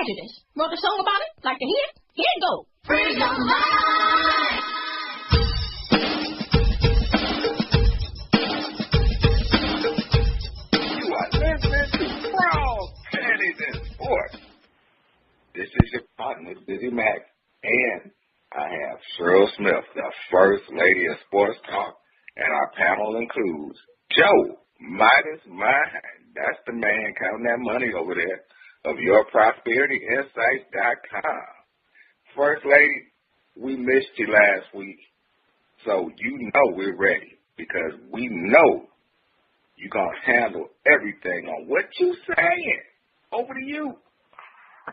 prejudice. Wrote a song about it? Like to hear it? Here it goes. Free your mind. You are listening to Panties and Sports. This is your partner, DizzieMac, and I have Cheryl Smith, the first lady of sports talk, and our panel includes Joe, Midas, that's the man counting that money over there, of YourProsperityInsights.com. First lady, we missed you last week, so you know we're ready because we know you're going to handle everything on what you saying. Over to you.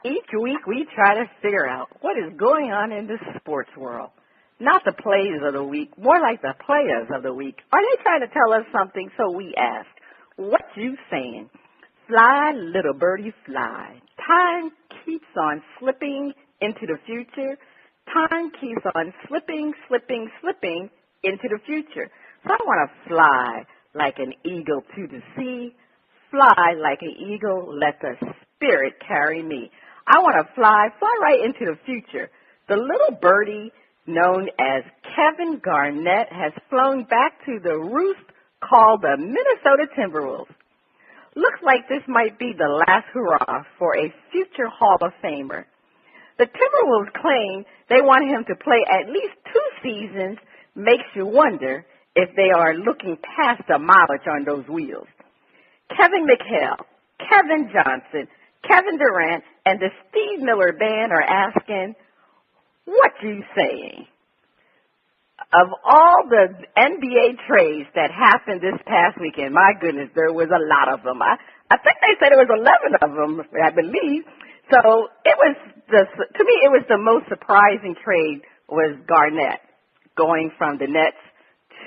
Each week we try to figure out what is going on in the sports world. Not the plays of the week, more like the players of the week. Are they trying to tell us something? So we asked, what you saying? Fly, little birdie, fly. Time keeps on slipping into the future. Time keeps on slipping into the future. So I want to fly like an eagle to the sea. Fly like an eagle, let the spirit carry me. I want to fly right into the future. The little birdie known as Kevin Garnett has flown back to the roost called the Minnesota Timberwolves. Looks like this might be the last hurrah for a future Hall of Famer. The Timberwolves claim they want him to play at least 2 seasons. Makes you wonder if they are looking past the mileage on those wheels. Kevin McHale, Kevin Johnson, Kevin Durant, and the Steve Miller Band are asking, what you saying? Of all the NBA trades that happened this past weekend, my goodness, there was a lot of them. I think they said it was 11 of them, I believe. So it was, to me, it was the most surprising trade was Garnett going from the Nets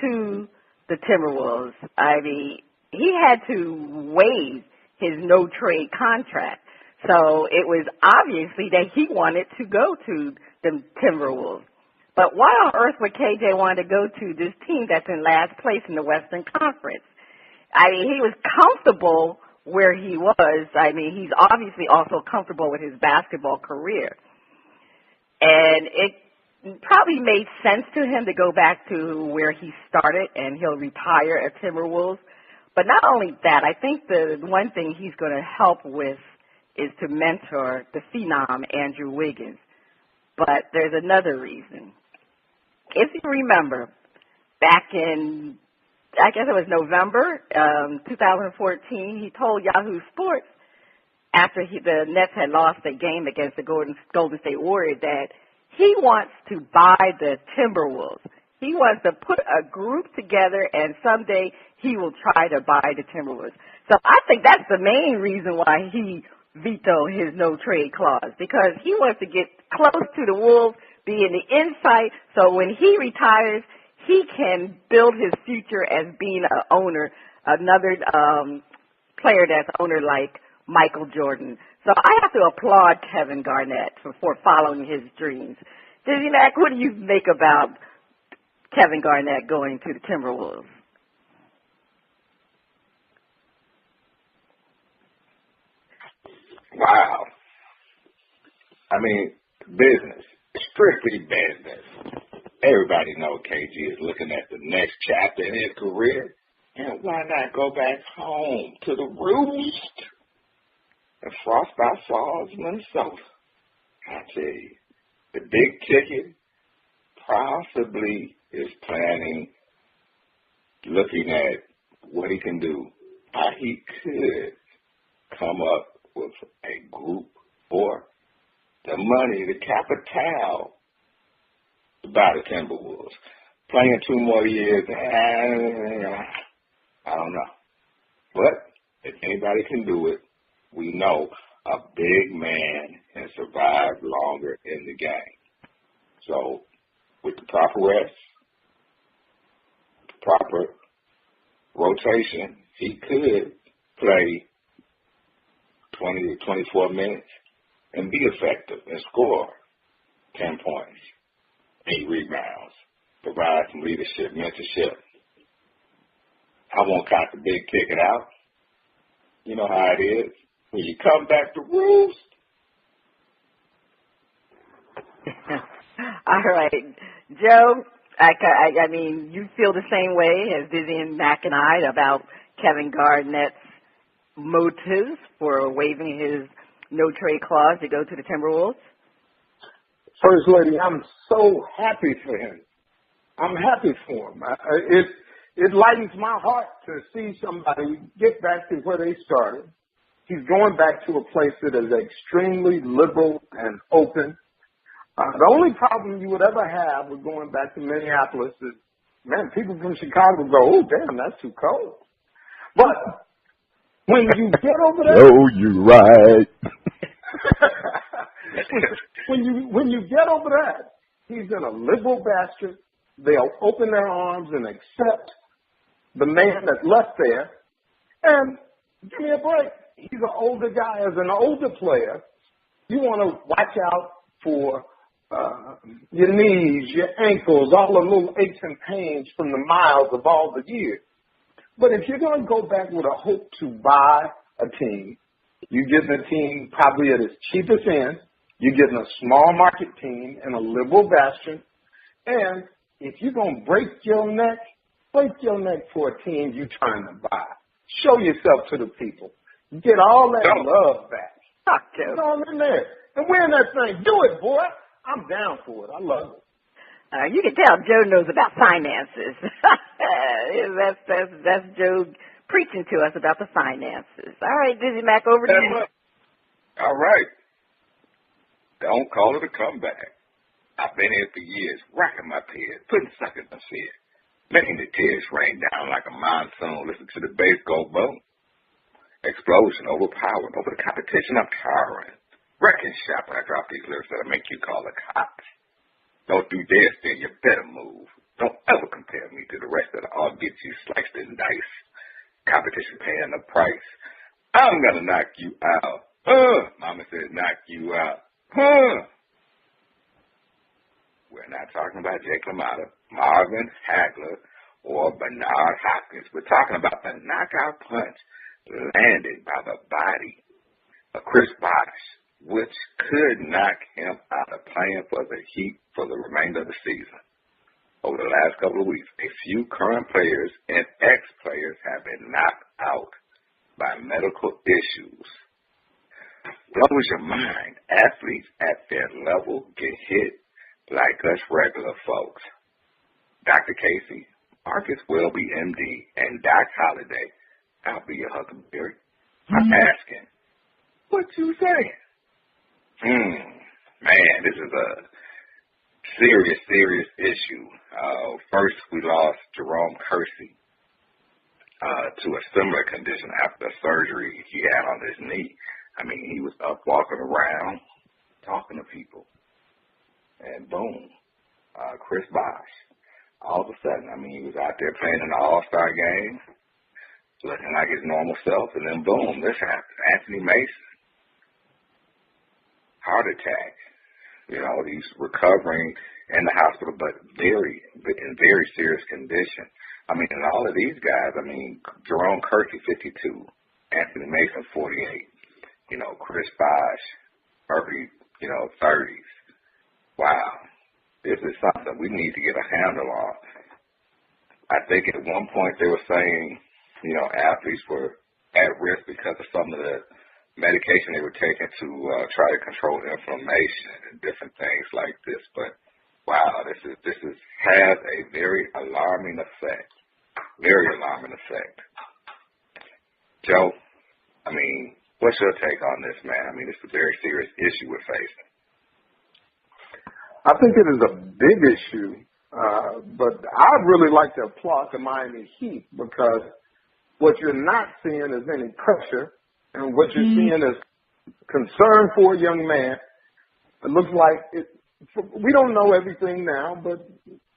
to the Timberwolves. I mean, he had to waive his no-trade contract. So it was obviously that he wanted to go to the Timberwolves. But why on earth would KJ want to go to this team that's in last place in the Western Conference? I mean, he was comfortable where he was. I mean, he's obviously also comfortable with his basketball career. And it probably made sense to him to go back to where he started, and he'll retire at Timberwolves. But not only that, I think the one thing he's going to help with is to mentor the phenom Andrew Wiggins. But there's another reason. If you remember, back in, I guess it was November 2014, he told Yahoo Sports, after the Nets had lost a game against the Golden State Warriors, that he wants to buy the Timberwolves. He wants to put a group together, and someday he will try to buy the Timberwolves. So I think that's the main reason why he vetoed his no-trade clause, because he wants to get close to the Wolves, be in the inside, so when he retires, he can build his future as being an owner, another player that's owner like Michael Jordan. So I have to applaud Kevin Garnett for following his dreams. DizzieMac, what do you make about Kevin Garnett going to the Timberwolves? Wow. I mean, business. Strictly business. Everybody knows KG is looking at the next chapter in his career. And why not go back home to the roost in Frostbite Falls, Minnesota? I tell you, the big ticket possibly is planning, looking at what he can do, how he could come up with a group or the money, the capital to buy the Timberwolves. Playing 2 more years, I don't know. But if anybody can do it, we know a big man can survive longer in the game. So with the proper rest, proper rotation, he could play 20 to 24 minutes and be effective and score 10 points, 8 rebounds, provide some leadership, mentorship. I won't count the big ticket out. You know how it is. When you come back to roost, All right, Joe. I mean, you feel the same way as DizzieMac and I about Kevin Garnett's motives for waiving his no-trade clause to go to the Timberwolves? First Lady, I'm so happy for him. I'm happy for him. It lightens my heart to see somebody get back to where they started. He's going back to a place that is extremely liberal and open. The only problem you would ever have with going back to Minneapolis is, man, people from Chicago go, oh, damn, that's too cold. But when you get over there... Oh, you're right. when you get over that, he's in a liberal bastion. They'll open their arms and accept the man that left there. And give me a break. He's an older guy. As an older player, you want to watch out for your knees, your ankles, all the little aches and pains from the miles of all the years. But if you're going to go back with a hope to buy a team, you get the team probably at its cheapest end. You're getting a small market team in a liberal bastion. And if you're going to break your neck for a team you're trying to buy. Show yourself to the people. Get all that love back. Get all in there. And win that thing. Do it, boy. I'm down for it. I love it. You can tell Joe knows about finances. That's Joe preaching to us about the finances. All right, DizzieMac, over to you. All right. Don't call it a comeback. I've been here for years, racking my pears, putting suckers in fear, making the tears rain down like a monsoon. Listen to the bass go boom. Explosion, overpowering, over the competition, I'm towering. Wrecking shop when I drop these lyrics that'll make you call the cops. Don't do this, then you better move. Don't ever compare me to the rest of the all get you sliced and dice. Competition paying the price. I'm gonna knock you out. Mama said knock you out. We're not talking about Jake LaMotta, Marvin Hagler, or Bernard Hopkins. We're talking about the knockout punch landed by the body of Chris Bosh, which could knock him out of playing for the Heat for the remainder of the season. Over the last couple of weeks, a few current players and ex-players have been knocked out by medical issues. Blows your mind. Athletes at their level get hit like us regular folks. Dr. Casey, Marcus Welby, MD, and Doc Holliday, I'll be your huckleberry. I'm asking, what you saying? Man, this is a serious issue. First, we lost Jerome Kersey to a similar condition after the surgery he had on his knee. I mean, he was up walking around, talking to people, and boom, Chris Bosh. All of a sudden, I mean, he was out there playing in the All-Star game, looking like his normal self, and then boom, this happened. Anthony Mason. Heart attack. You know, he's recovering in the hospital, but in very serious condition. I mean, and all of these guys, I mean, Jerome Kersey, 52, Anthony Mason, 48, you know, Chris Bosh, early, 30s. Wow. This is something we need to get a handle on. I think at one point they were saying, athletes were at risk because of some of the medication they were taking to try to control inflammation and different things like this. But wow, this has a very alarming effect. Very alarming effect. Joe, I mean, what's your take on this, man? I mean, it's a very serious issue we're facing. I think it is a big issue, but I'd really like to applaud the Miami Heat because what you're not seeing is any pressure, and what you're seeing is concern for a young man. It looks like we don't know everything now, but,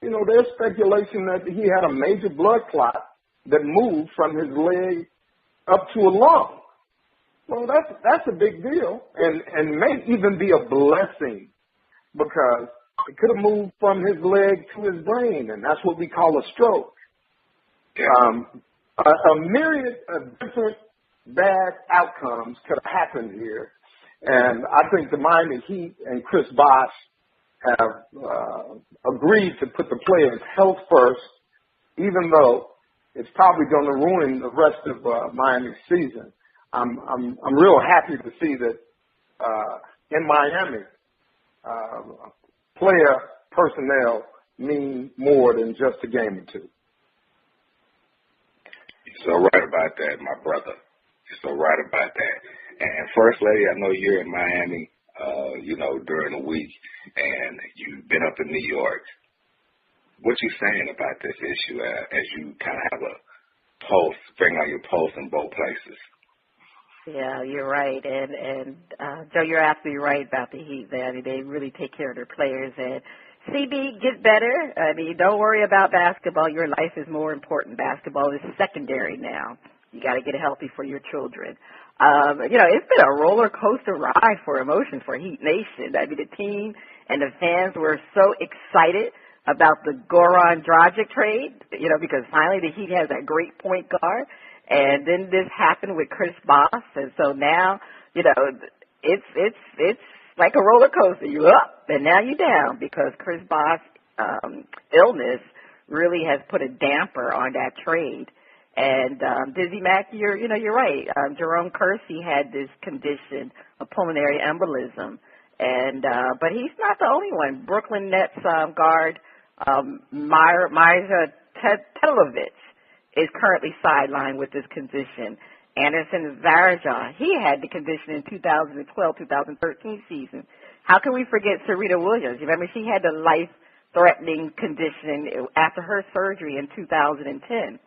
there's speculation that he had a major blood clot that moved from his leg up to a lung. Well, that's a big deal and may even be a blessing because it could have moved from his leg to his brain, and that's what we call a stroke. A myriad of different bad outcomes could have happened here, and I think the Miami Heat and Chris Bosh have agreed to put the players' health first, even though it's probably going to ruin the rest of Miami's season. I'm real happy to see that in Miami, player personnel mean more than just a game or two. You're so right about that, my brother. You're so right about that. And First Lady, I know you're in Miami, during the week, and you've been up in New York. What you saying about this issue as you kind of have a pulse, finger on your pulse in both places? Yeah, you're right. And Joe, you're absolutely right about the Heat. They really take care of their players. And CB, get better. I mean, don't worry about basketball. Your life is more important. Basketball is secondary now. You got to get healthy for your children. It's been a roller coaster ride for emotions for Heat Nation. I mean, the team and the fans were so excited about the Goran Dragic trade, because finally the Heat has that great point guard. And then this happened with Chris Bosh, and so now, it's like a roller coaster. You up and now you down because Chris Bosh's illness really has put a damper on that trade. And DizzieMac, you're right. Jerome Kersey had this condition, a pulmonary embolism, and but he's not the only one. Brooklyn Nets guard Midas is currently sidelined with this condition. Anderson Varejao, he had the condition in 2012-2013 season. How can we forget Serena Williams? You remember she had the life-threatening condition after her surgery in 2010.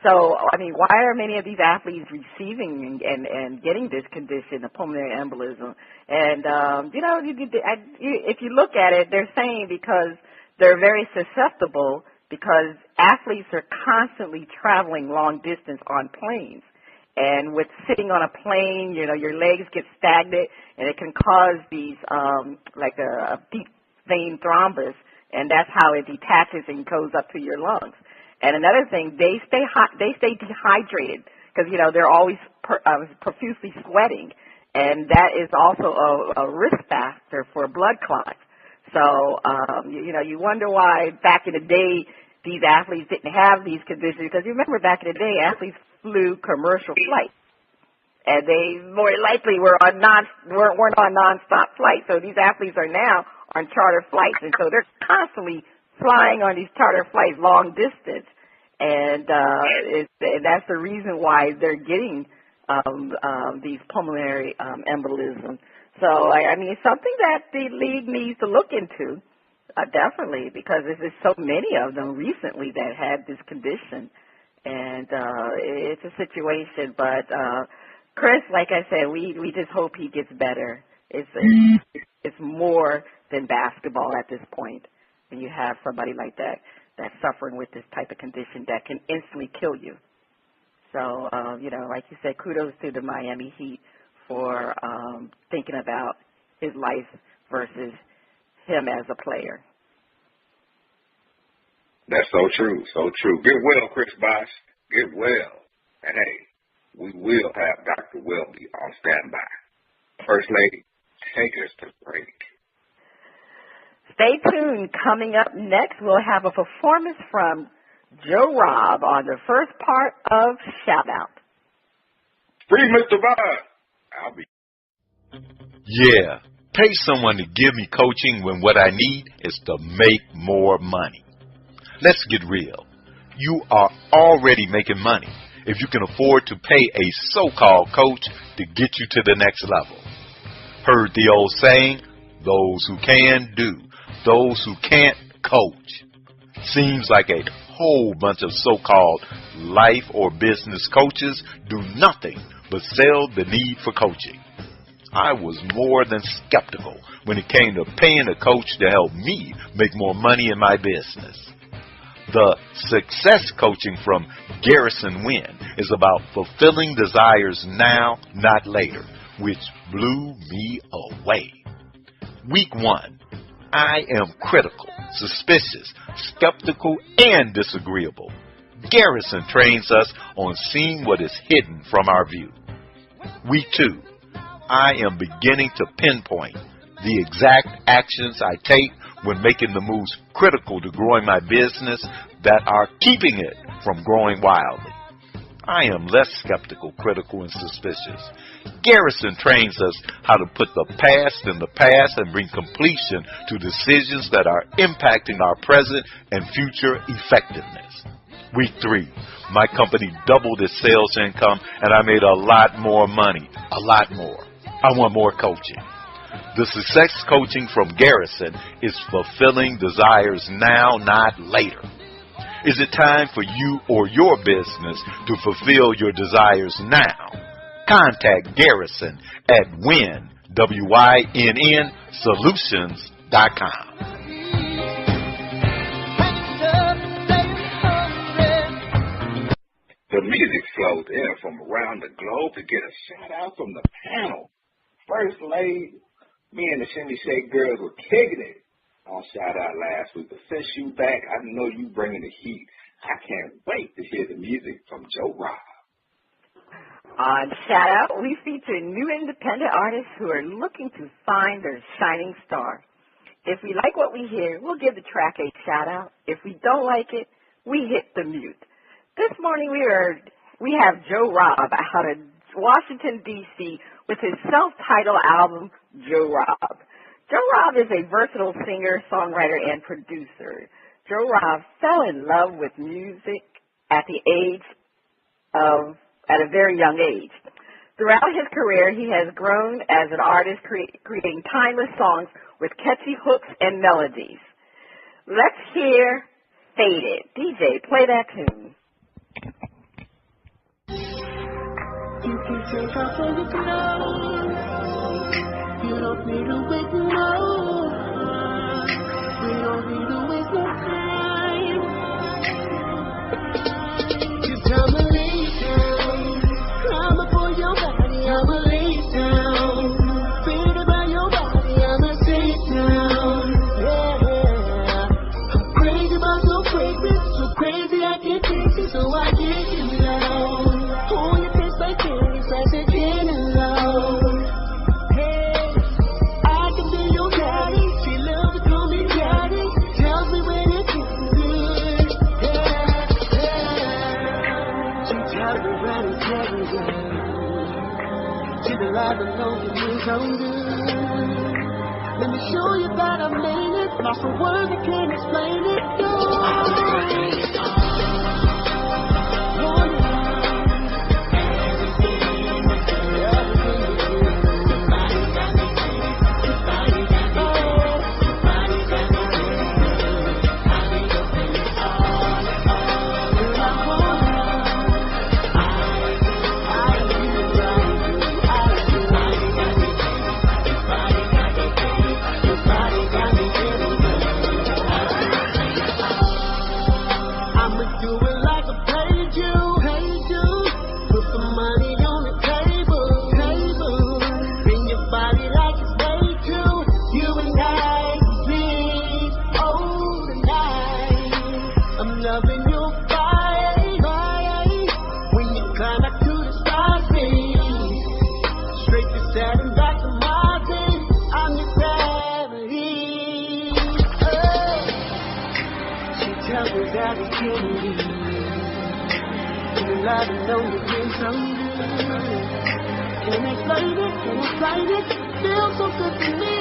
So, I mean, why are many of these athletes receiving and getting this condition, the pulmonary embolism? And, if you look at it, they're saying because they're very susceptible because athletes are constantly traveling long distance on planes. And with sitting on a plane, your legs get stagnant, and it can cause these, like a deep vein thrombus, and that's how it detaches and goes up to your lungs. And another thing, they stay dehydrated because, they're always profusely sweating, and that is also a risk factor for blood clots. So, you wonder why back in the day these athletes didn't have these conditions, because you remember back in the day athletes flew commercial flights, and they more likely weren't on nonstop flights. So these athletes are now on charter flights, and so they're constantly flying on these charter flights long distance, and that's the reason why they're getting these pulmonary embolisms. So, I mean, it's something that the league needs to look into, definitely, because there's so many of them recently that had this condition, and it's a situation. But, Chris, like I said, we just hope he gets better. It's more than basketball at this point. When you have somebody like that that's suffering with this type of condition that can instantly kill you. So, like you said, kudos to the Miami Heat for thinking about his life versus him as a player. That's so true, so true. Get well, Chris Bosh. Get well. And, hey, we will have Dr. Welby on standby. First Lady, take us to break. Stay tuned. Coming up next, we'll have a performance from Joe Robb on the first part of Shout Out. Free Mr. Bob. I'll be. Yeah, pay someone to give me coaching when what I need is to make more money. Let's get real. You are already making money if you can afford to pay a so-called coach to get you to the next level. Heard the old saying, those who can do. Those who can't coach. Seems like a whole bunch of so-called life or business coaches do nothing but sell the need for coaching. I was more than skeptical when it came to paying a coach to help me make more money in my business. The success coaching from Garrison Wynn is about fulfilling desires now, not later, which blew me away. Week 1. I am critical, suspicious, skeptical, and disagreeable. Garrison trains us on seeing what is hidden from our view. Week 2. I am beginning to pinpoint the exact actions I take when making the moves critical to growing my business that are keeping it from growing wildly. I am less skeptical, critical, and suspicious. Garrison trains us how to put the past in the past and bring completion to decisions that are impacting our present and future effectiveness. Week 3, my company doubled its sales income, and I made a lot more money. A lot more. I want more coaching. The success coaching from Garrison is fulfilling desires now, not later. Is it time for you or your business to fulfill your desires now? Contact Garrison at WINN, WINN Solutions.com. The music flows in from around the globe to get a shout out from the panel. First lady, me and the Shimmy Shake girls were kicking it on shout out last week. But since you back, I know you bringing the heat. I can't wait to hear the music from Joe Rob. On Shout Out, we feature new independent artists who are looking to find their shining star. If we like what we hear, we'll give the track a shout out. If we don't like it, we hit the mute. This morning we have Joe Rob out of Washington, D.C. with his self-titled album, Joe Rob. Joe Rob is a versatile singer, songwriter, and producer. Joe Rob fell in love with music at a very young age. Throughout his career, he has grown as an artist, creating timeless songs with catchy hooks and melodies. Let's hear Faded. DJ, play that tune. You can take off all your clothes. You don't need to wait no. We don't need to waste no time. Just come and lay down. Climb up on your body, I'ma lay down. Feel about your body, I'ma sit down. Yeah. I'm crazy about your fragrance, so crazy I can't taste it, so I get you down. Hold your face like candy, fresh and gin and low. I don't know if it's so good. Let me show you that I made it. Lost for words, I can't explain it. I don't know you feel so good. Can I explain it? Can I explain it? Feels so good to me.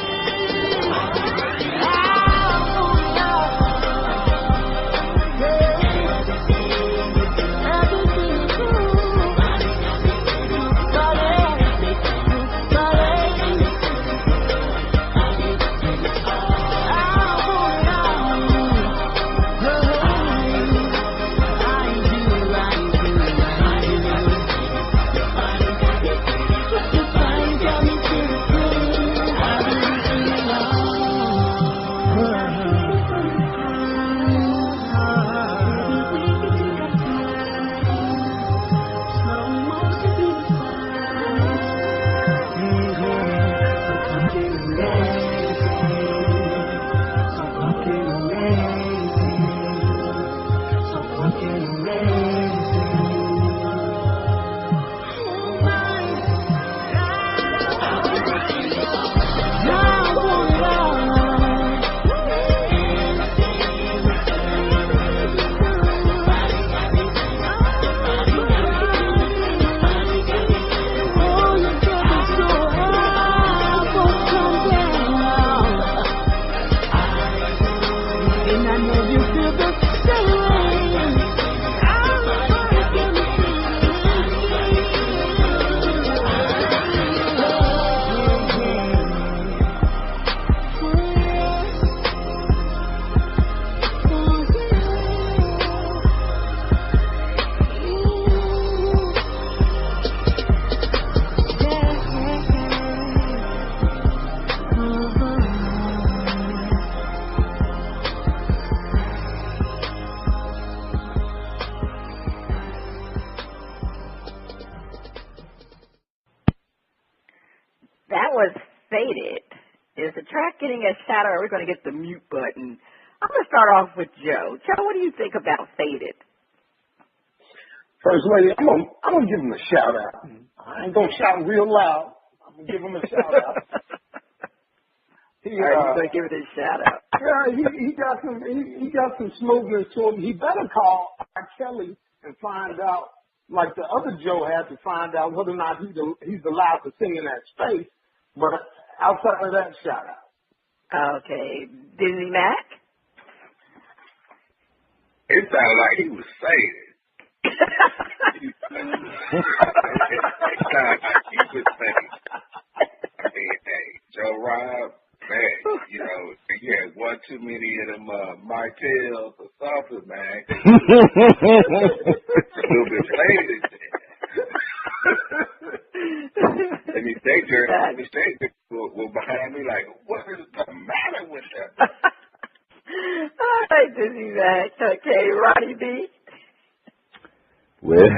track getting a shout out, or we're going to get the mute button. I'm going to start off with Joe. Joe, what do you think about Faded? First lady, I'm gonna give him a shout out. I ain't gonna shout real loud. I'm gonna give him a shout out. You're gonna give it a shout out. Yeah, he got some smoothness to him. He better call R. Kelly and find out, like the other Joe had to find out whether or not he's allowed to sing in that space. But outside of that, shout out. Okay, DizzieMac. It sounded like he was saying it. It sounded like he was saying it. I mean, hey, Joe Rob, man, you had one too many of them Martells or something, man. A little bit faded. And these daydreamers were behind me like, what is the matter with them? All right, DizzieMac. Okay, Ronnie B. Well,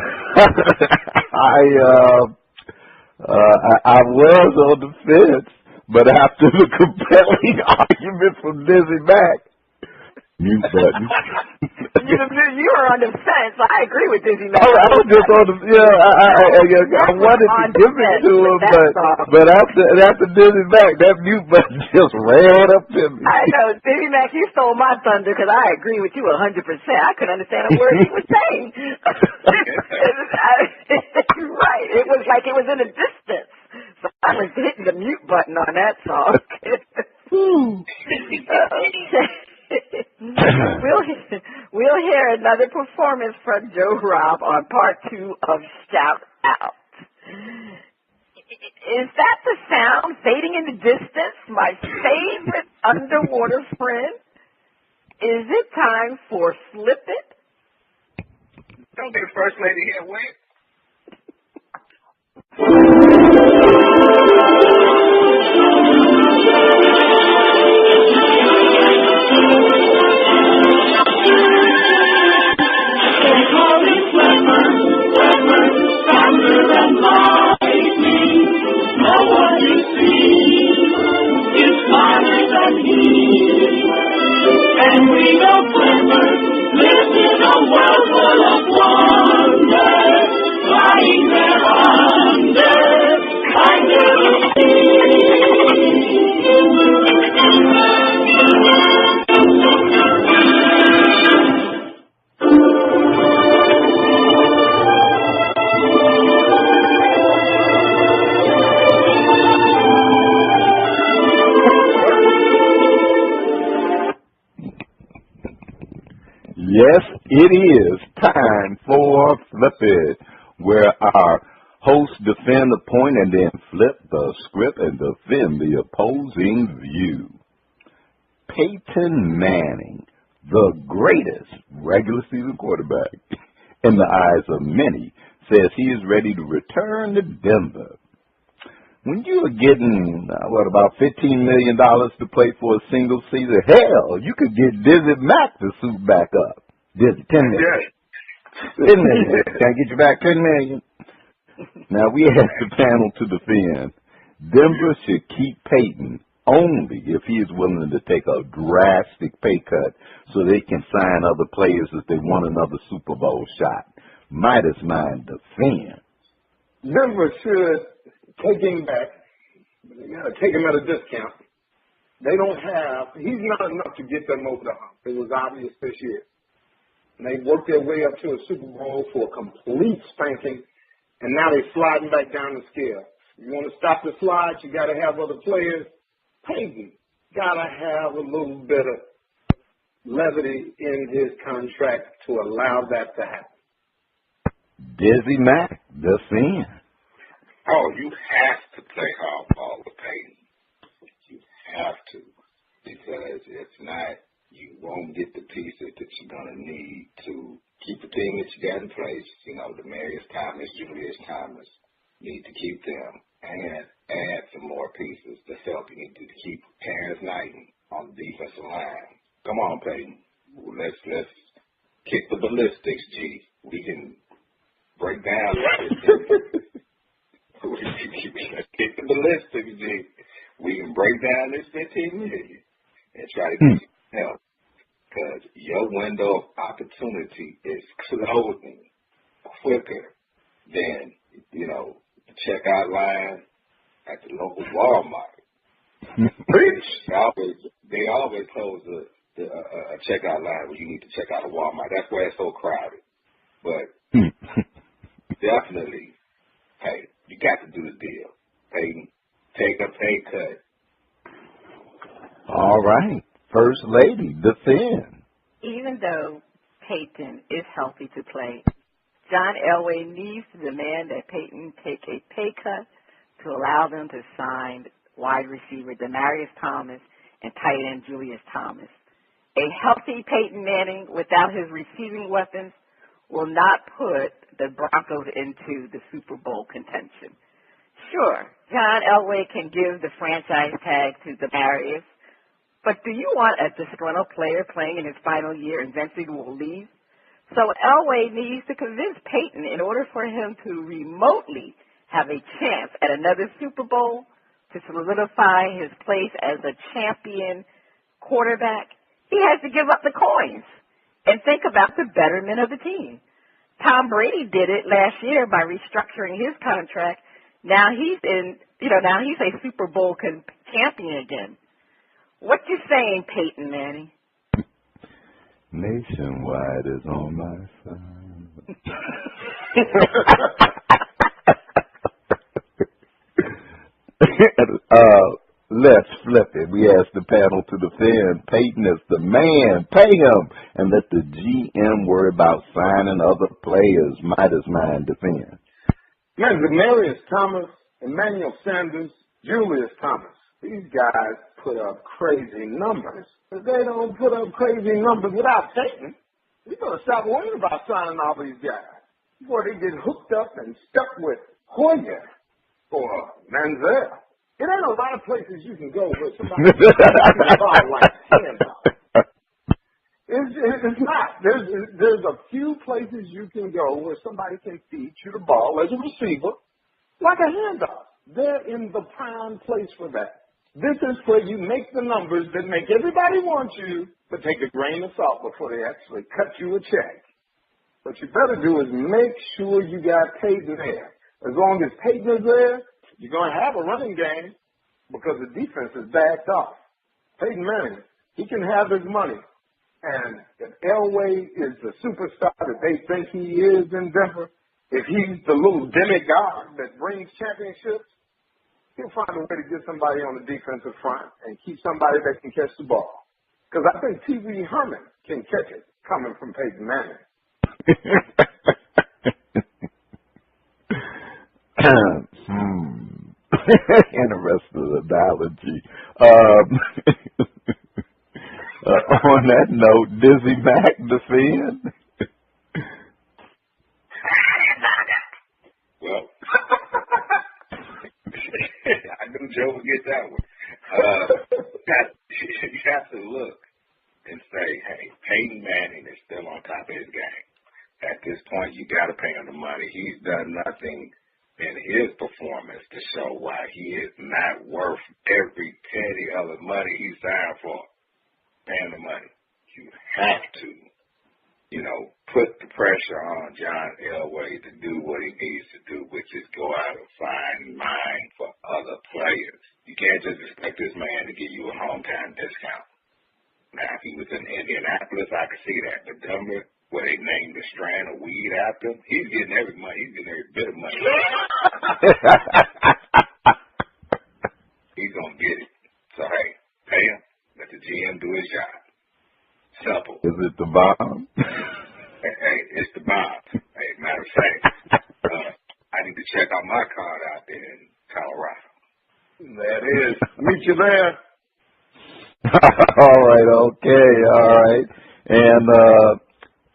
I was on the fence, but after the compelling argument from DizzieMac, mute button. You were on the fence. I agree with DizzieMac. I was just on the I wanted to give it to him, but after DizzieMac, that mute button just ran up to me. I know, DizzieMac, you stole my thunder because I agree with you 100%. I couldn't understand a word he was saying. You're right. It was like it was in a distance. So I was hitting the mute button on that song. We'll hear another performance from Joe Rob on part 2 of Shout Out. Is that the sound fading in the distance? My favorite underwater friend? Is it time for Flip It? Don't the first lady here win? And we know Flipper lives in a world full of wonder, lying there under the Yes, it is time for Flip It, where our hosts defend the point and then flip the script and defend the opposing view. Peyton Manning, the greatest regular season quarterback in the eyes of many, says he is ready to return to Denver. When you are getting, about $15 million to play for a single season, hell, you could get DizzieMac to suit back up. Dizzy, $10 million. $10 million. Can I get you back $10 million? Now, we asked the panel to defend. Denver should keep Peyton only if he is willing to take a drastic pay cut so they can sign other players if they want another Super Bowl shot. Midas mind defend. Denver should take him back. They got to take him at a discount. They don't have, he's not enough to get them over the hump. It was obvious this year. And they worked their way up to a Super Bowl for a complete spanking, and now they're sliding back down the scale. You want to stop the slide, you got to have other players. Peyton got to have a little bit of levity in his contract to allow that to happen. DizzieMac, the fan. Oh, you have to play hardball with Peyton. You have to. Because if not, you won't get the pieces that you're going to need to keep the team that you got in place. The Marius Thomas, Julius Thomas, need to keep them and add some more pieces to help you to keep Terrence Knighton on the defensive line. Come on, Peyton. Let's kick the ballistics, G. We can break down this. Let's kick the ballistics, G. We can break down this $15 million and try to get some help, because your window of opportunity is closing quicker than, the checkout line at the local Walmart. They always close a checkout line when you need to check out a Walmart. That's why it's so crowded. But definitely, hey, you got to do the deal. Peyton, take a pay cut. All right. First Lady, defend. Even though Peyton is healthy to play, John Elway needs to demand that Peyton take a pay cut to allow them to sign wide receiver Demaryius Thomas and tight end Julius Thomas. A healthy Peyton Manning without his receiving weapons will not put the Broncos into the Super Bowl contention. Sure, John Elway can give the franchise tag to Demaryius, but do you want a disgruntled player playing in his final year and eventually will leave? So Elway needs to convince Peyton in order for him to remotely have a chance at another Super Bowl to solidify his place as a champion quarterback. He has to give up the coins and think about the betterment of the team. Tom Brady did it last year by restructuring his contract. Now he's a Super Bowl champion again. What you saying, Peyton Manning? Nationwide is on my side. Let's flip it. We asked the panel to defend. Peyton is the man. Pay him and let the GM worry about signing other players. Midas mind defend. Man, Demaryius Thomas, Emmanuel Sanders, Julius Thomas. These guys put up crazy numbers. If they don't put up crazy numbers without Peyton, we better stop worrying about signing all these guys before they get hooked up and stuck with Hoyer or Manziel. It ain't a lot of places you can go where somebody can ball like handoff. It's not. There's a few places you can go where somebody can feed you the ball as a receiver like a handoff. They're in the prime place for that. This is where you make the numbers that make everybody want you, but take a grain of salt before they actually cut you a check. What you better do is make sure you got Peyton there. As long as Peyton is there, you're going to have a running game because the defense is backed off. Peyton Manning, he can have his money. And if Elway is the superstar that they think he is in Denver, if he's the little demigod that brings championships, he'll find a way to get somebody on the defensive front and keep somebody that can catch the ball. Because I think T.V. Herman can catch it coming from Peyton Manning. Interesting analogy. On that note, DizzieMac defend. Well, I knew Joe would get that one. You have to look and say, hey, Peyton Manning is still on top of his game. At this point, you got to pay him the money. He's done nothing in his performance to show why he is not worth every penny of the money he signed for. Pay him the money. You have to, put the pressure on John Elway to do what he needs to do, which is go out and find mine for other players. You can't just expect this man to give you a hometown discount. Now, if he was in Indianapolis, I could see that. But Denver, where they named the strand of weed after him, he's getting every money. He's getting every bit of money. He's going to get it. So, hey, pay him. Let the GM do his job. Simple. Is it the bomb? Hey, it's the bomb. Hey, matter of fact, I need to check out my card out there in Colorado. That is. Meet you there. All right, okay, all right. And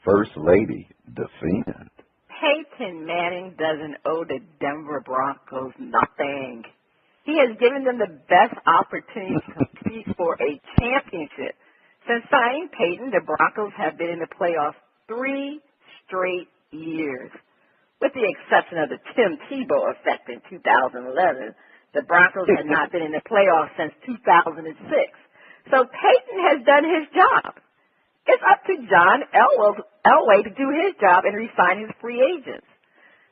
First Lady, defend. Peyton Manning doesn't owe the Denver Broncos nothing. He has given them the best opportunity to compete for a championship. Since signing Peyton, the Broncos have been in the playoffs 3 straight years. With the exception of the Tim Tebow effect in 2011, The Broncos had not been in the playoffs since 2006. So Peyton has done his job. It's up to John Elway to do his job and re-sign his free agents.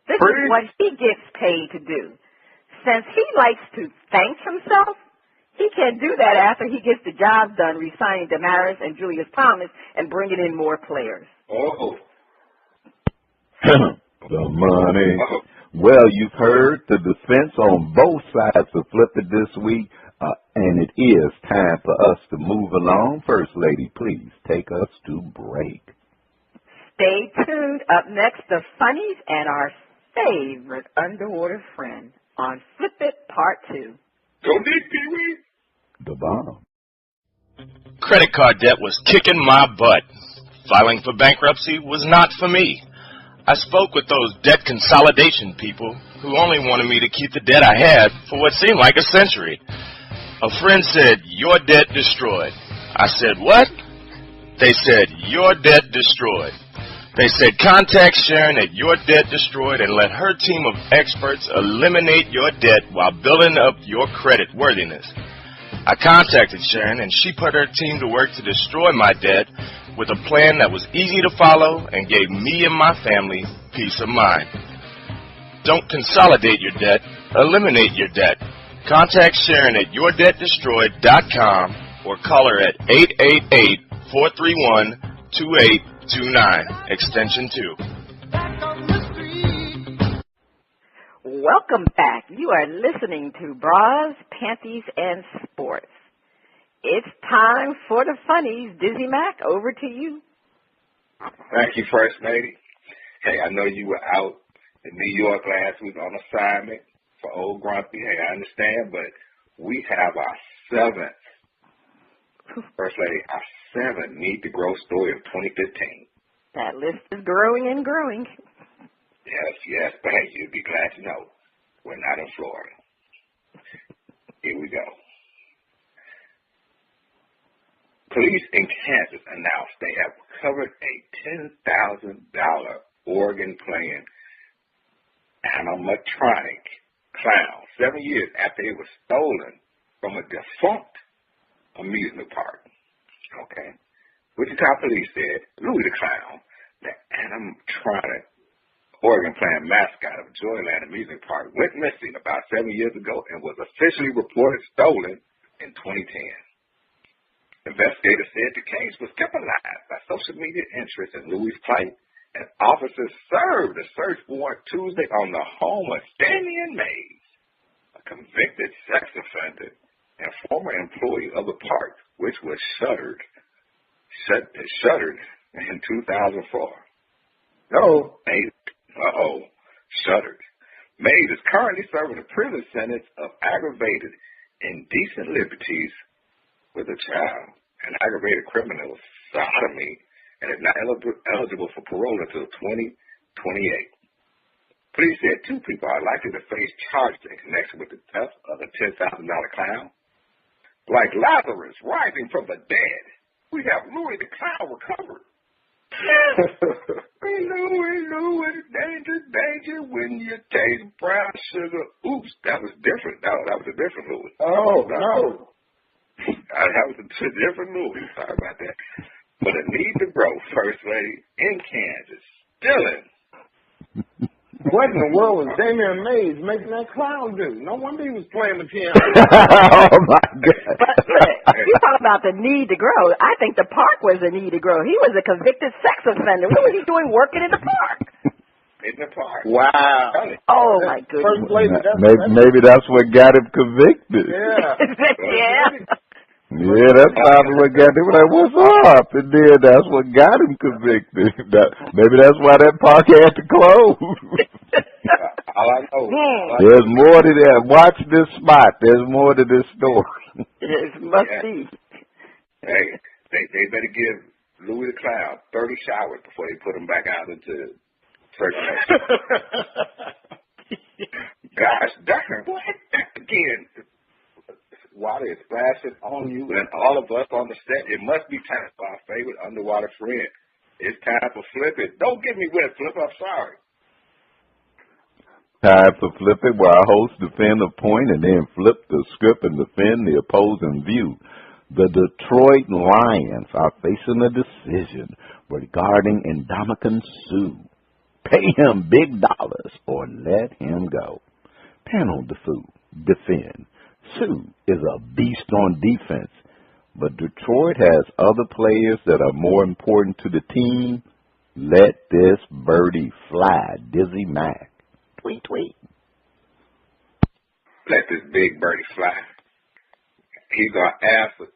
This is what he gets paid to do. Since he likes to thank himself, he can do that after he gets the job done, re-signing Damaris and Julius Thomas and bringing in more players. Oh. The money. Well, you've heard the defense on both sides have flipped it this week, and it is time for us to move along. First Lady, please take us to break. Stay tuned. Up next, the funnies and our favorite underwater friend on Flip It Part 2. Go Nick, Pee-wee. The bomb. Credit card debt was kicking my butt. Filing for bankruptcy was not for me. I spoke with those debt consolidation people who only wanted me to keep the debt I had for what seemed like a century. A friend said, "Your debt destroyed." I said, "What?" They said, "Your debt destroyed." They said, "Contact Sharon at Your Debt Destroyed and let her team of experts eliminate your debt while building up your credit worthiness." I contacted Sharon, and she put her team to work to destroy my debt with a plan that was easy to follow and gave me and my family peace of mind. Don't consolidate your debt, eliminate your debt. Contact Sharon at yourdebtdestroyed.com or call her at 888-431-2829, extension 2. Welcome back. You are listening to Bras, Panties, and Sports. It's time for the funnies. DizzieMac, over to you. Thank you, First Lady. Hey, I know you were out in New York last week on assignment for Old Grumpy. Hey, I understand, but we have our seventh, First Lady, our seventh Need to Grow story of 2015. That list is growing and growing. Yes, but hey, you'll be glad to know we're not in Florida. Here we go. Police in Kansas announced they have recovered a $10,000 organ-playing animatronic clown 7 years after it was stolen from a defunct amusement park. Okay. Wichita police said Louis the Clown, the animatronic organ-playing mascot of Joyland Amusement Park, went missing about 7 years ago and was officially reported stolen in 2010. Investigators said the case was kept alive by social media interest in Louis' plight, and officers served a search warrant Tuesday on the home of Damian Mays, a convicted sex offender and former employee of the park, which was shuttered in 2004. Shuttered. Mays is currently serving a prison sentence of aggravated indecent liberties with a child, an aggravated criminal sodomy, and is not eligible for parole until 2028. Police said 2 people are likely to face charges in connection with the theft of a $10,000 clown. Like Lazarus rising from the dead, we have Louis the Clown recovered. Louis, danger, when you taste brown sugar. Oops, that was different. That was a different Louis. Oh, no. That was a different Louis. Sorry about that. But a Need to Grow, First Lady, in Kansas, still What in the world was Damian Mays making that clown do? No wonder he was playing the piano. Oh, my God. But you talk about the need to grow. I think the park was the need to grow. He was a convicted sex offender. What was he doing working in the park? in the park. Wow. Oh, my goodness. First lady, Maybe that's what got him convicted. Yeah. Yeah. Yeah, that's probably what got him like, what's up? And then that's what got him convicted. Maybe that's why that park had to close. All I know. There's more to that. Watch this spot. There's more to this story. It must be. Hey, they better give Louis the Clown 30 showers before they put him back out into circulation. Gosh darn, what? Again, water is splashing on you and all of us on the set. It must be time for our favorite underwater friend. It's time for Flip It. Don't get me wet, Flip. I'm sorry. Time for Flip It, where our hosts defend a point and then flip the script and defend the opposing view. The Detroit Lions are facing a decision regarding Ndamukong Suh. Pay him big dollars or let him go. Panel defend. Suh is a beast on defense, but Detroit has other players that are more important to the team. Let this birdie fly. DizzieMac. Tweet, tweet. Let this big birdie fly. He's going to ask for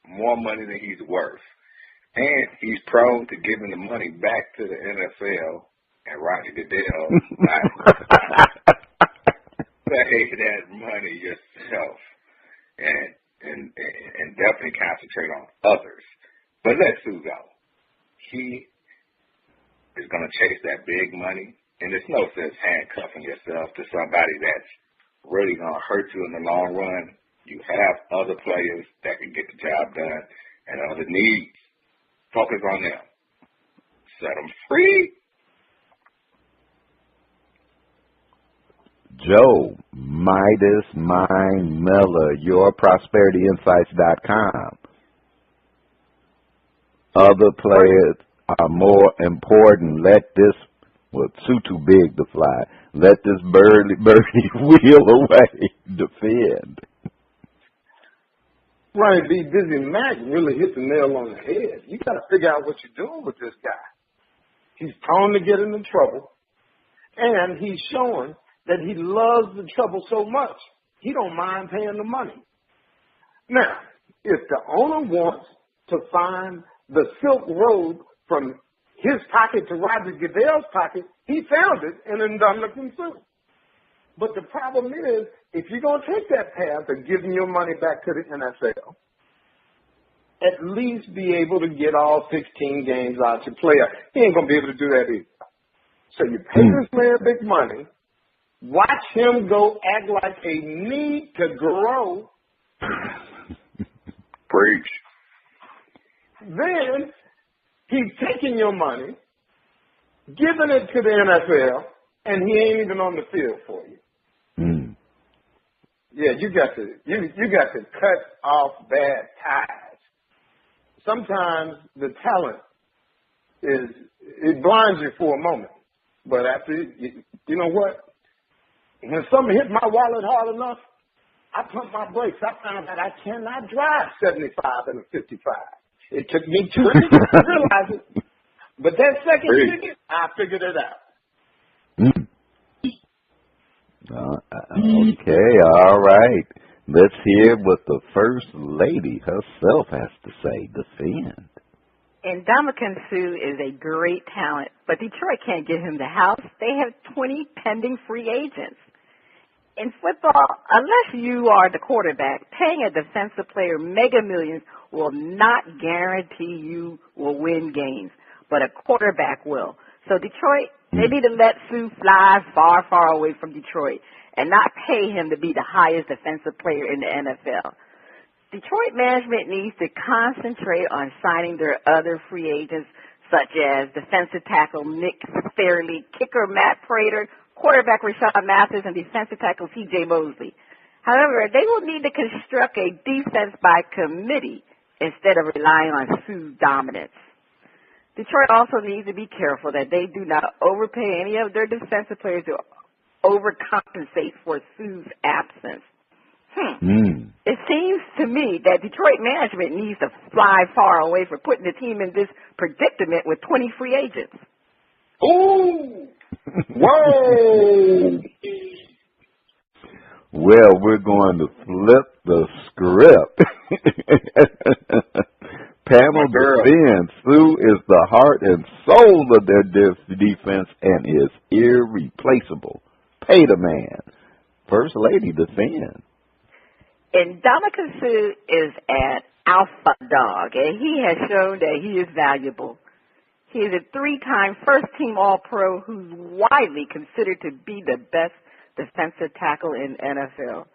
more money than he's worth. And he's prone to giving the money back to the NFL and Roger Goodell. Save that money yourself and definitely concentrate on others. But let Suh go. He is going to chase that big money, and there's no sense handcuffing yourself to somebody that's really going to hurt you in the long run. You have other players that can get the job done and other needs. Focus on them. Set them free. Joe, Midas, Mine, Miller, YourProsperityInsights.com. Other players are more important. Let this, Suh too big to fly. Let this birdie wheel away. Defend. Right, DizzieMac really hit the nail on the head. You got to figure out what you're doing with this guy. He's prone to get into trouble, and he's showing that he loves the trouble so much, he don't mind paying the money. Now, if the owner wants to find the Silk Road from his pocket to Roger Goodell's pocket, he found it in Ndamukong Suh. But the problem is, if you're going to take that path of giving your money back to the NFL, at least be able to get all 16 games out your player. He ain't going to be able to do that either. So you pay this man big money, watch him go act like a need to grow. Preach. Then he's taking your money, giving it to the NFL, and he ain't even on the field for you. Yeah, you got to cut off bad ties. Sometimes the talent it blinds you for a moment, but after you know what? When something hit my wallet hard enough, I pump my brakes. I found that I cannot drive 75 and a 55. It took me 2 minutes to realize it, but that second ticket, I figured it out. Okay, all right. Let's hear what the First Lady herself has to say. Defend. Ndamukong Suh is a great talent, but Detroit can't give him the house. They have 20 pending free agents. In football, unless you are the quarterback, paying a defensive player mega millions will not guarantee you will win games, but a quarterback will. So Detroit, they need to let Suh fly far, far away from Detroit and not pay him to be the highest defensive player in the NFL. Detroit management needs to concentrate on signing their other free agents, such as defensive tackle Nick Fairley, kicker Matt Prater, quarterback Rashawn Mathis, and defensive tackle C.J. Mosley. However, they will need to construct a defense by committee instead of relying on Suh's dominance. Detroit also needs to be careful that they do not overpay any of their defensive players to overcompensate for Suh's absence. It seems to me that Detroit management needs to fly far away for putting the team in this predicament with 20 free agents. Ooh! Whoa! Well, we're going to flip the script. Panel defends. Suh is the heart and soul of their defense and is irreplaceable. Pay the man. First Lady defend. Ndamukong Suh is an alpha dog, and he has shown that he is valuable. He is a 3-time first-team All-Pro who's widely considered to be the best defensive tackle in NFL.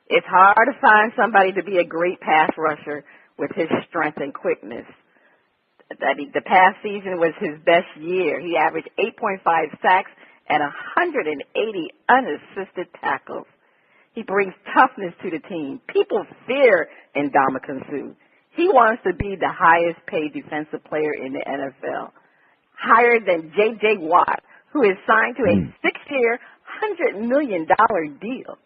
It's hard to find somebody to be a great pass rusher with his strength and quickness. The past season was his best year. He averaged 8.5 sacks and 180 unassisted tackles. He brings toughness to the team. People fear Ndamukong Suh. He wants to be the highest paid defensive player in the NFL, higher than J.J. Watt, who is signed to a 6-year, $100 million deal.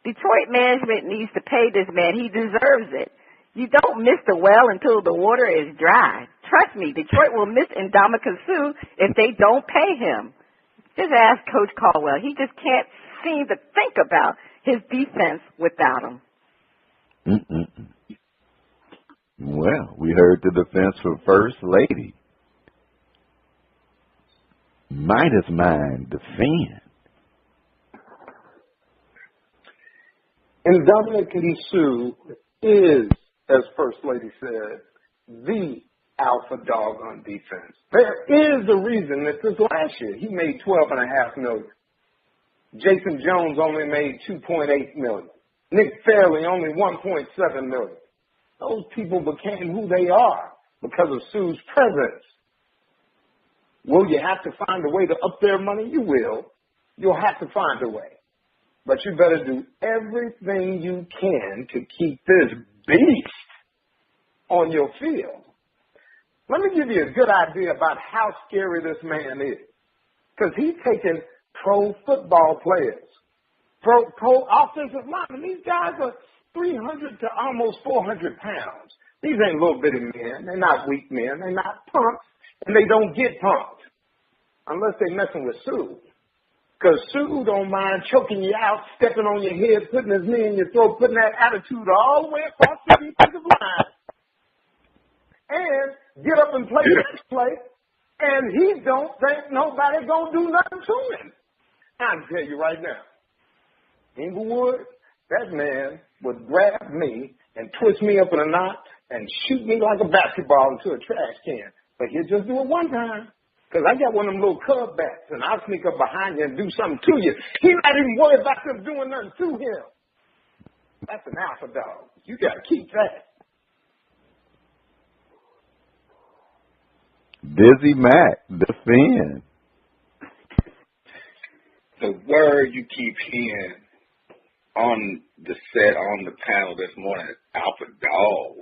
Detroit management needs to pay this man. He deserves it. You don't miss the well until the water is dry. Trust me, Detroit will miss Ndamukong Suh if they don't pay him. Just ask Coach Caldwell. He just can't seem to think about his defense without him. Well, we heard the defense from First Lady. Midas mind defend. And Ndamukong Suh is, as First Lady said, the alpha dog on defense. There is a reason that this last year he made $12.5 million. Jason Jones only made $2.8 million. Nick Fairley only $1.7 million. Those people became who they are because of Suh's presence. Will you have to find a way to up their money? You will. You'll have to find a way. But you better do everything you can to keep this beast on your field. Let me give you a good idea about how scary this man is. Because he's taking pro football players, pro offensive linemen. These guys are 300 to almost 400 pounds. These ain't little bitty men. They're not weak men. They're not punks, and they don't get punked unless they're messing with Suh. Because Suh don't mind choking you out, stepping on your head, putting his knee in your throat, putting that attitude all the way across the defensive line, and get up and play the next play, and he don't think nobody gonna do nothing to him. I can tell you right now, Inglewood, that man would grab me and twist me up in a knot and shoot me like a basketball into a trash can. But he'll just do it one time. Because I got one of them little cub bats, and I'll sneak up behind you and do something to you. He's not even worried about them doing nothing to him. That's an alpha dog. You got to keep that. DizzieMac, defend. The word you keep hearing on the set, on the panel this morning is alpha dog.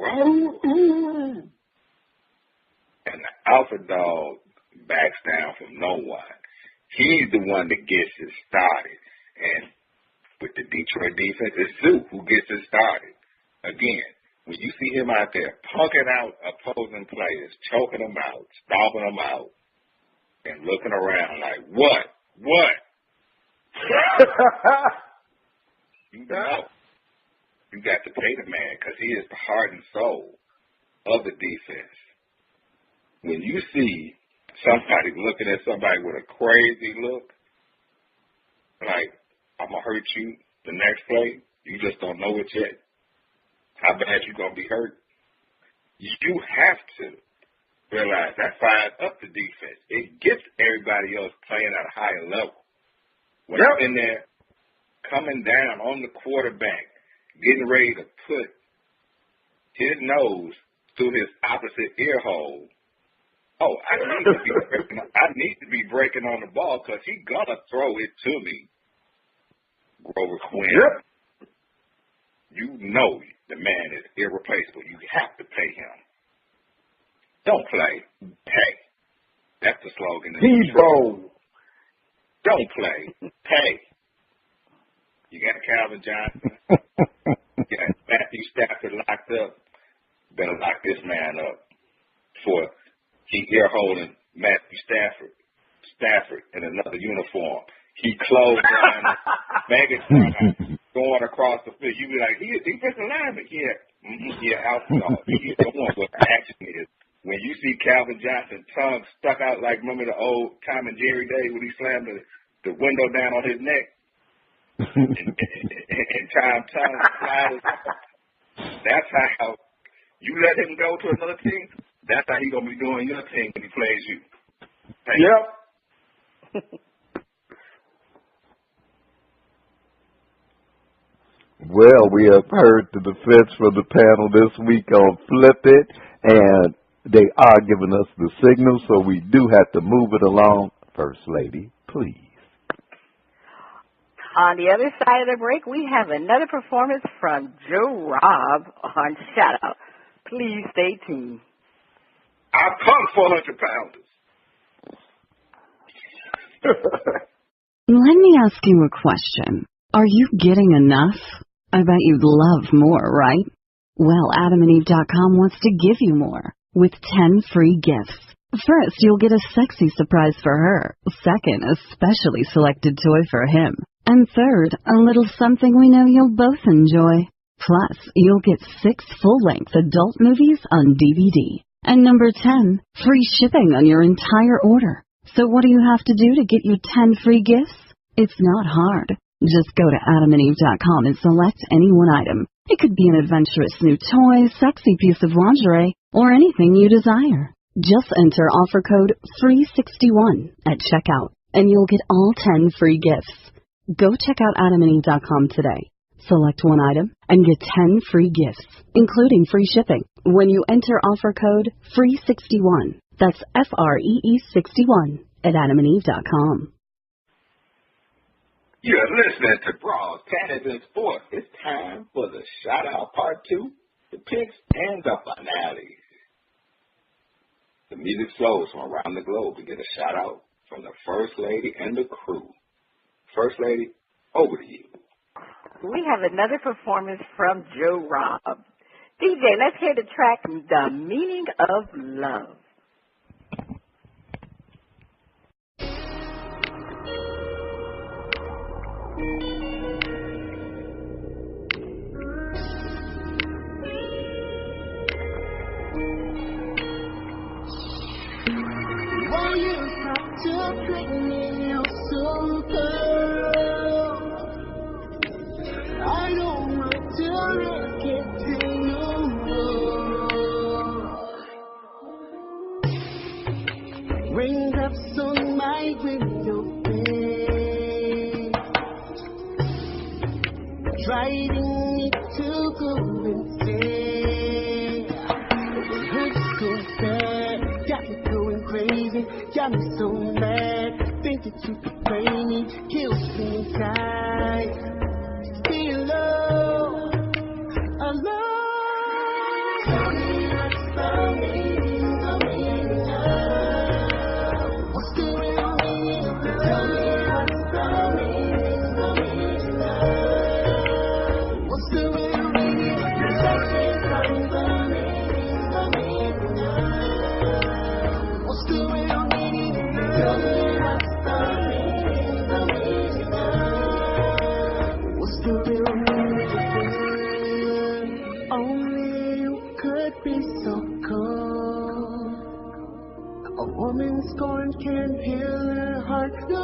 And the alpha dog backs down from no one. He's the one that gets it started. And with the Detroit defense, it's Suh who gets it started. Again, when you see him out there punking out opposing players, choking them out, stomping them out, and looking around like, what? You know, you got to pay the man because he is the heart and soul of the defense. When you see somebody looking at somebody with a crazy look, like, I'm going to hurt you the next play, you just don't know it yet, how bad you're going to be hurt, you have to realize that fires up the defense. It gets everybody else playing at a higher level. When I'm in there, coming down on the quarterback, getting ready to put his nose through his opposite ear hole, I need to be breaking on the ball because he's going to throw it to me. Grover Quinn. Yep. You know the man is irreplaceable. You have to pay him. Don't play. Pay. That's the slogan. T-Bone. Don't play. Pay. You got Calvin Johnson. You got Matthew Stafford locked up. Better lock this man up for he ear holding Matthew Stafford in another uniform. He closed down Megatron going across the field. You be like, he a defensive lineman. Yeah, outlaw. He's the one what the action is. When you see Calvin Johnson tongue stuck out like remember the old Tom and Jerry days when he slammed the window down on his neck and Tom tongue slided. That's how you let him go to another team. That's how he's going to be doing your team when he plays you. Hey. Yep. Well, we have heard the defense from the panel this week on Flip It, and they are giving us the signal, so we do have to move it along. First Lady, please. On the other side of the break, we have another performance from Joe Rob on Shout Out. Please stay tuned. I've come 400 pounders. Let me ask you a question. Are you getting enough? I bet you'd love more, right? Well, AdamandEve.com wants to give you more with 10 free gifts. First, you'll get a sexy surprise for her. Second, a specially selected toy for him. And third, a little something we know you'll both enjoy. Plus, you'll get 6 full-length adult movies on DVD. And number 10, free shipping on your entire order. So what do you have to do to get your 10 free gifts? It's not hard. Just go to AdamandEve.com and select any one item. It could be an adventurous new toy, sexy piece of lingerie, or anything you desire. Just enter offer code 361 at checkout, and you'll get all 10 free gifts. Go check out AdamandEve.com today. Select one item and get 10 free gifts, including free shipping, when you enter offer code FREE61. That's FREE61 at AdamandEve.com. You're listening to Bras, Panties and Sports. It's time for the shout-out part 2, the picks, and the finale. The music flows from around the globe to get a shout-out from the First Lady and the crew. First Lady, over to you. We have another performance from Joe Rob. DJ, let's hear the track, The Meaning of Love. Why you have to treat me so good? I don't want to risk it to no more. Raindrops on my window pane, driving me to go insane. It hurts so bad, got me going crazy, got me so mad, thinking you could play me, kills me inside. Feel low, alone. Tell me what's the meaning of love. What's the real meaning of love? Tell me what's the meaning of love. What's the real meaning of love? Tell me what's the meaning of love. What's the real meaning of love? Tell me what's the meaning of love. What's the real meaning of love? Only you could be so cold. A woman scorned can't heal her heart. No.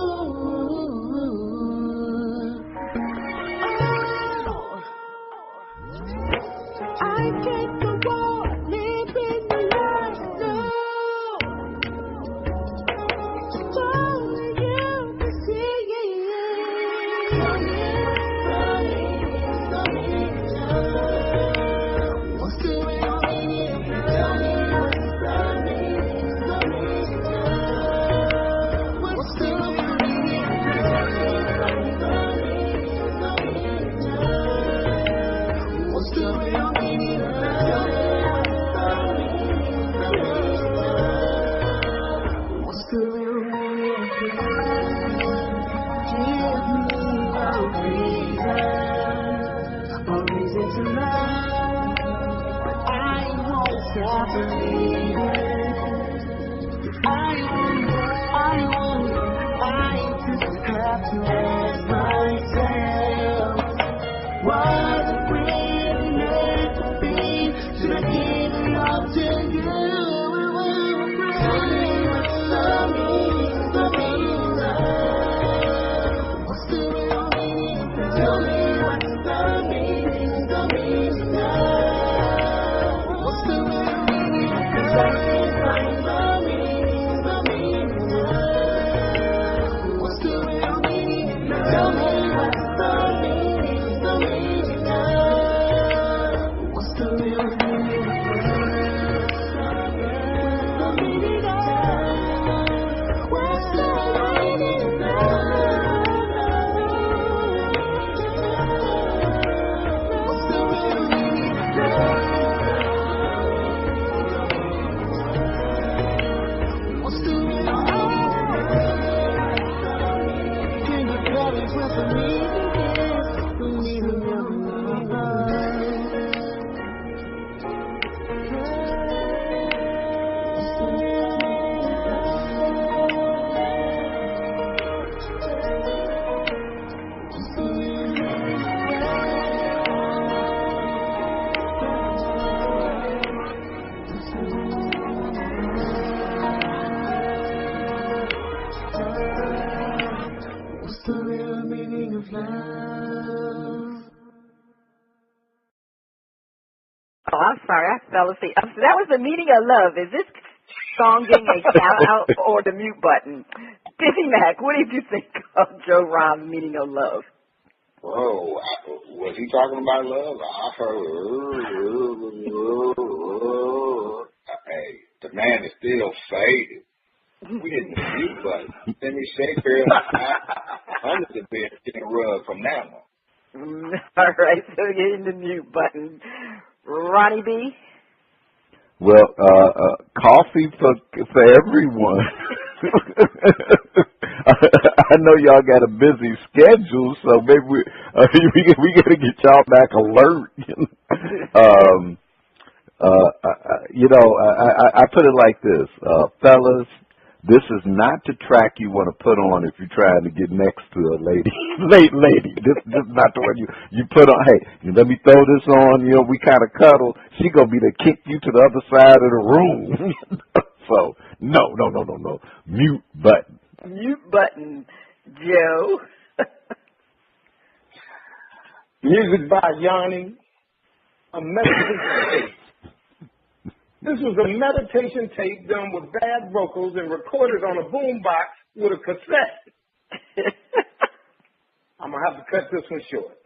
I can't go on living the life. No. Just only you can see it. Tell me what's the real meaning of love? Tell me what's the real meaning of love? What's the real meaning of love? What's the real meaning of love? Give me a reason to love. I won't stop believing. I just have to ask myself, was it really meant to be? Should I give it all to you? Tell me what's the meaning of love. What's the real meaning of love? Tell me what's the meaning of love. What's the real meaning of love? fellas. See, so that was the meaning of love. Is this song getting a shout out or the mute button? DizzieMac, what did you think of Joe Rob's meaning of love? Whoa, was he talking about love? I heard. Hey, the man is still faded. We hit the mute button. Then he Shakespeare under the bed getting rubbed from that one. All right, so you're hitting the mute button. Ronnie B? Well, coffee for everyone. I know y'all got a busy schedule, so maybe we got to get y'all back alert. I put it like this, fellas. This is not the track you want to put on if you're trying to get next to a lady. lady. This is not the one you put on. Hey, let me throw this on. We kind of cuddle. She gonna be to kick you to the other side of the room. So no. Mute button. Mute button, Joe. Music by Yanni. A meditation tape. This was a meditation tape done with bad vocals and recorded on a boombox with a cassette. I'm going to have to cut this one short.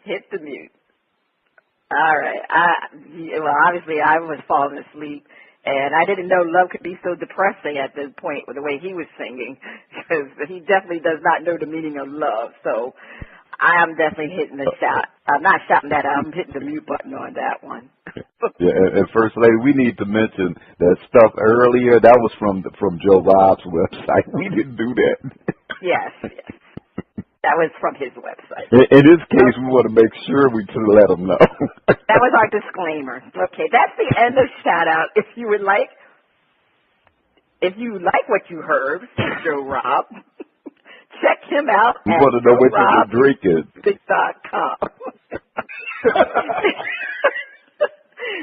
Hit the mute. All right. Obviously I was falling asleep, and I didn't know love could be so depressing at this point with the way he was singing, because he definitely does not know the meaning of love. So I am definitely hitting the shot. I'm not shouting that out. I'm hitting the mute button on that one. Yeah, and First Lady, we need to mention that stuff earlier. That was from Joe Rob's website. We didn't do that. Yes. That was from his website. In this case, we want to make sure we to let them know. That was our disclaimer. Okay, that's the end of shout out. If you like what you heard from Joe Rob, check him out we at want to know what you're drinking. .com.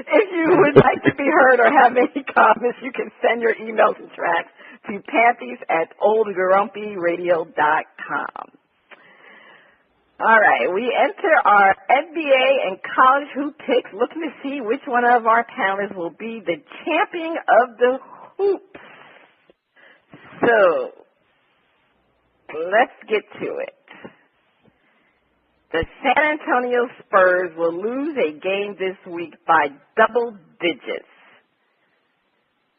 If you would like to be heard or have any comments, you can send your emails and tracks to panties@oldgrumpyradio.com. All right, we enter our NBA and college hoop picks, looking to see which one of our panelists will be the champion of the hoops. So, let's get to it. The San Antonio Spurs will lose a game this week by double digits.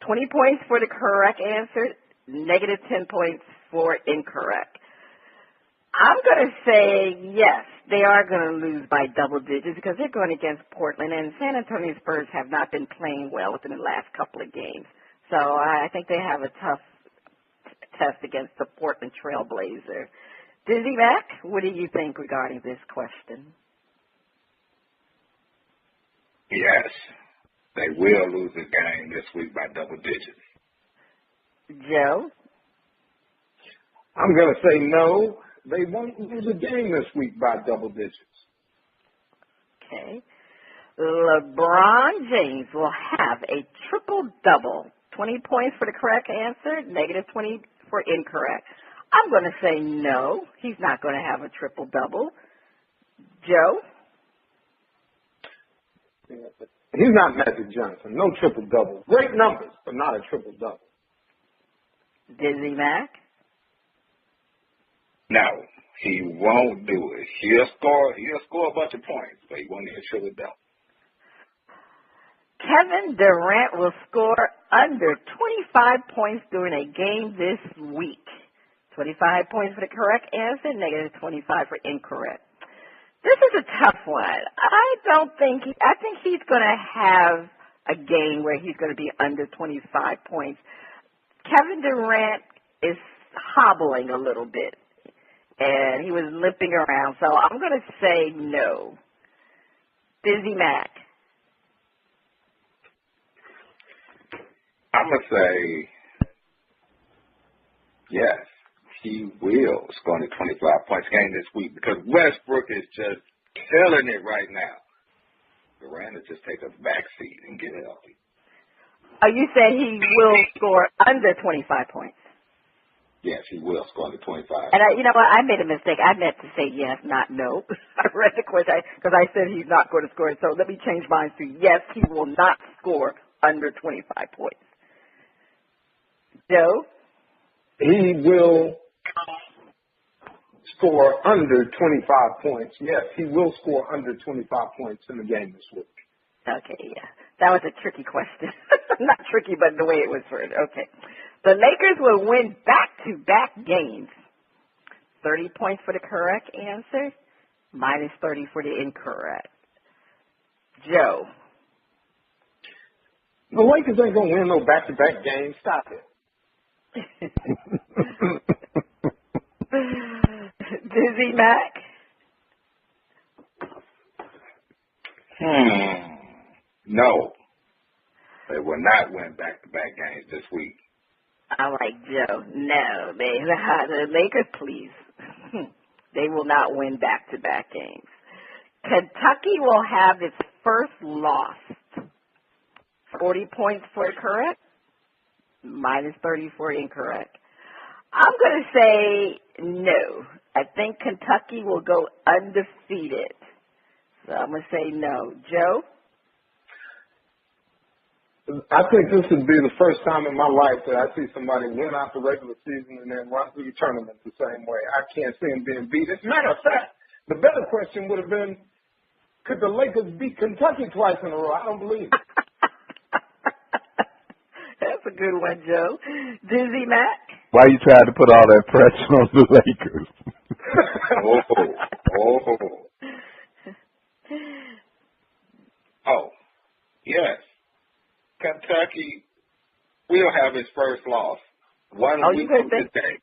20 points for the correct answer, negative 10 points for incorrect. I'm going to say yes, they are going to lose by double digits because they're going against Portland, and San Antonio Spurs have not been playing well within the last couple of games. So I think they have a tough test against the Portland Trailblazer. DizzieMac, what do you think regarding this question? Yes, they will lose the game this week by double digits. Joe? I'm going to say no. They won't lose a game this week by double digits. Okay. LeBron James will have a triple-double. 20 points for the correct answer, negative 20 for incorrect. I'm going to say no. He's not going to have a triple-double. Joe? He's not Magic Johnson. No triple-double. Great numbers, but not a triple-double. DizzieMac? No, he won't do it. He'll score a bunch of points, but he won't get a triple-double. Kevin Durant will score under 25 points during a game this week. 25 points for the correct answer, negative 25 for incorrect. This is a tough one. I think he's going to have a game where he's going to be under 25 points. Kevin Durant is hobbling a little bit, and he was limping around, so I'm going to say no. DizzieMac? I'm going to say yes. He will score a 25 points game this week because Westbrook is just killing it right now. Durant will just take a back seat and get healthy. Oh, you said he will score under 25 points? Yes, he will score under 25. And you know what? I made a mistake. I meant to say yes, not no. I read the question because I said he's not going to score. So let me change mine to yes, he will not score under 25 points. Joe? He will score under 25 points. Yes, he will score under 25 points in the game this week. Okay, yeah. That was a tricky question. Not tricky, but the way it was worded. Okay. The Lakers will win back-to-back games. 30 points for the correct answer, minus 30 for the incorrect. Joe. The Lakers ain't going to win no back-to-back games. Stop it. DizzieMac. No. They will not win back-to-back games this week. I like Joe. No, the Lakers, please. They will not win back-to-back games. Kentucky will have its first loss. 40 points for correct, minus 30 for incorrect. I'm going to say no. I think Kentucky will go undefeated. So I'm going to say no. Joe? I think this would be the first time in my life that I see somebody win out the regular season and then run through the tournament the same way. I can't see them being beat. As a matter of fact, the better question would have been, could the Lakers beat Kentucky twice in a row? I don't believe it. That's a good one, Joe. DizzieMac? Why you trying to put all that pressure on the Lakers? Oh, yes. Kentucky will have its first loss. One week from today.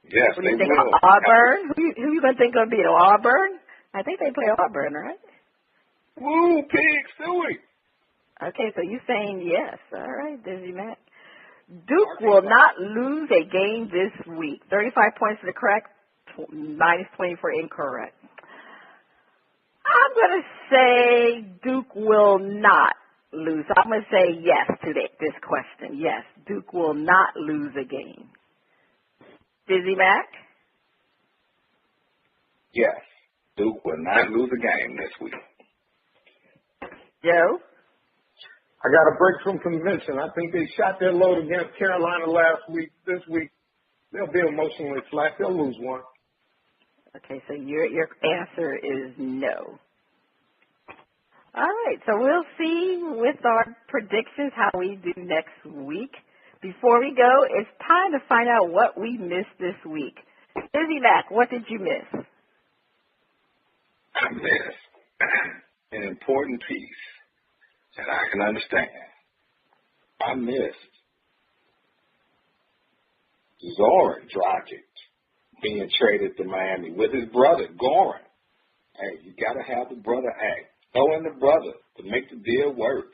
Yes, what do they you think, will. Auburn? Who you going to think going to beat Auburn? I think they play Auburn, right? Woo, pig suey. Okay, so you're saying yes. All right, DizzieMac. Duke will not lose a game this week. 35 points for the correct, minus 20 for incorrect. I'm going to say Duke will not lose. I'm going to say yes to this question. Yes, Duke will not lose a game. DizzieMac? Yes, Duke will not lose a game this week. Joe? I got a break from convention. I think they shot their load against Carolina last week. This week, they'll be emotionally flat. They'll lose one. Okay, so your answer is no. All right, so we'll see with our predictions how we do next week. Before we go, it's time to find out what we missed this week. DizzieMac, what did you miss? I missed an important piece that I can understand. I missed Zoran Dragic being traded to Miami with his brother, Goran. Hey, you got to have the brother act. Throw in the brother to make the deal work.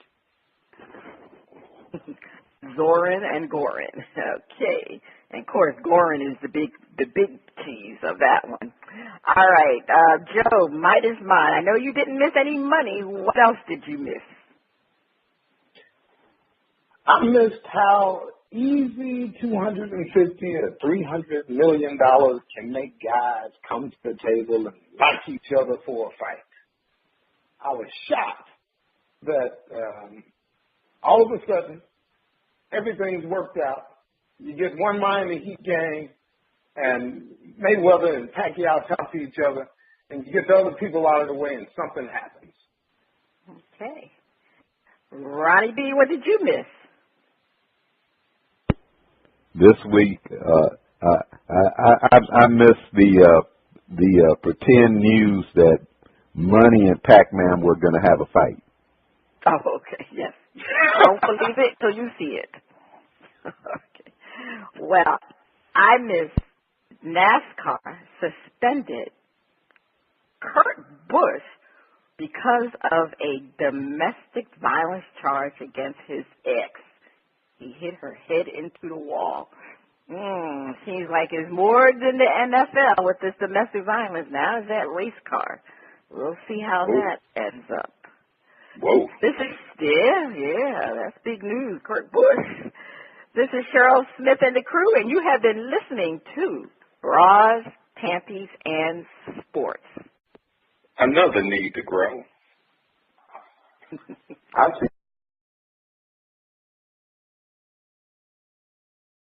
Zoran and Goran. Okay. And of course, Goran is the big keys of that one. All right. Joe, Midas mine. I know you didn't miss any money. What else did you miss? I missed how easy $250 to $300 million can make guys come to the table and like each other for a fight. I was shocked that all of a sudden everything's worked out. You get one Miami Heat game, and Mayweather and Pacquiao talk to each other, and you get the other people out of the way, and something happens. Okay. Ronnie B., what did you miss? This week, I missed the pretend news that Money and Pac-Man were going to have a fight. Oh, okay, yes. Don't believe it till you see it. Okay. Well, I missed NASCAR suspended Kurt Busch because of a domestic violence charge against his ex. He hit her head into the wall. Seems like it's more than the NFL with this domestic violence. Now is that race car. We'll see how that ends up. Whoa. This is, yeah, that's big news. Kurt Busch. This is Cheryl Smith and the crew, and you have been listening to Bras, Panties, and Sports. Another need to grow. I see.